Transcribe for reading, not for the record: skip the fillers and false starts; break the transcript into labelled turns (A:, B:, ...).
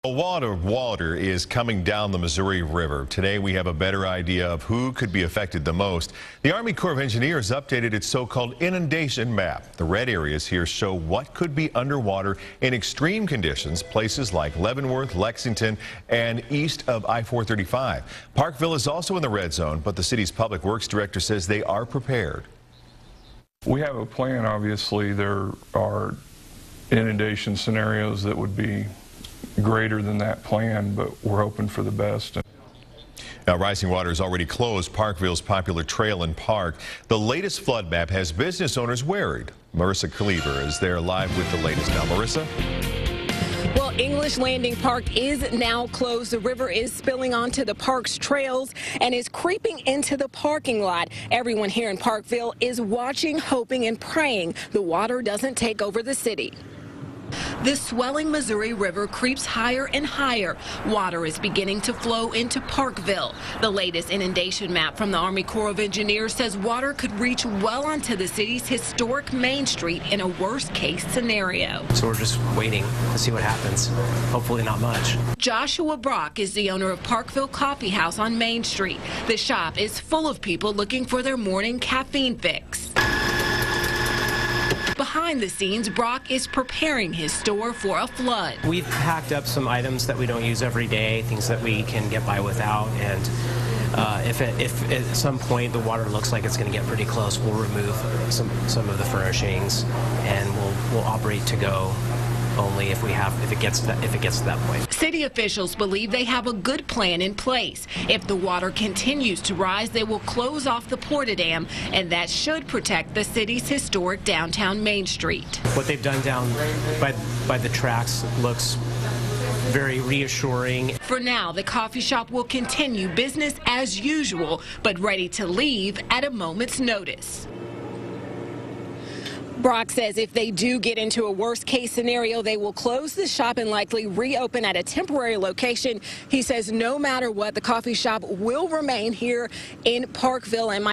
A: A wad of water is coming down the Missouri River. Today we have a better idea of who could be affected the most. The Army Corps of Engineers updated its so-called inundation map. The red areas here show what could be underwater in extreme conditions, places like Leavenworth, Lexington, and east of I-435. Parkville is also in the red zone, but the city's public works director says they are prepared.
B: We have a plan, obviously. There are inundation scenarios that would be greater than that plan, but we're hoping for the best.
A: Now, rising water has already closed Parkville's popular trail and park. The latest flood map has business owners worried. Marissa Cleaver is there live with the latest. Now, Marissa?
C: Well, English Landing Park is now closed. The river is spilling onto the park's trails and is creeping into the parking lot. Everyone here in Parkville is watching, hoping, and praying the water doesn't take over the city. The swelling Missouri River creeps higher and higher. Water is beginning to flow into Parkville. The latest inundation map from the Army Corps of Engineers says water could reach well onto the city's historic Main Street in a worst-case scenario.
D: So we're just waiting to see what happens. Hopefully not much.
C: Joshua Brock is the owner of Parkville Coffee House on Main Street. The shop is full of people looking for their morning caffeine fix. Behind the scenes, Brock is preparing his store for a flood.
D: We've packed up some items that we don't use every day, things that we can get by without, and if at some point the water looks like it's going to get pretty close, we'll remove some of the furnishings and we'll operate to go only if it gets to that point.
C: City officials believe they have a good plan in place. If the water continues to rise, they will close off the Porta Dam, and that should protect the city's historic downtown Main Street.
D: What they've done down by the tracks looks very reassuring.
C: For now, the coffee shop will continue business as usual, but ready to leave at a moment's notice. Brock says if they do get into a worst-case scenario, they will close the shop and likely reopen at a temporary location. He says no matter what, the coffee shop will remain here in Parkville. And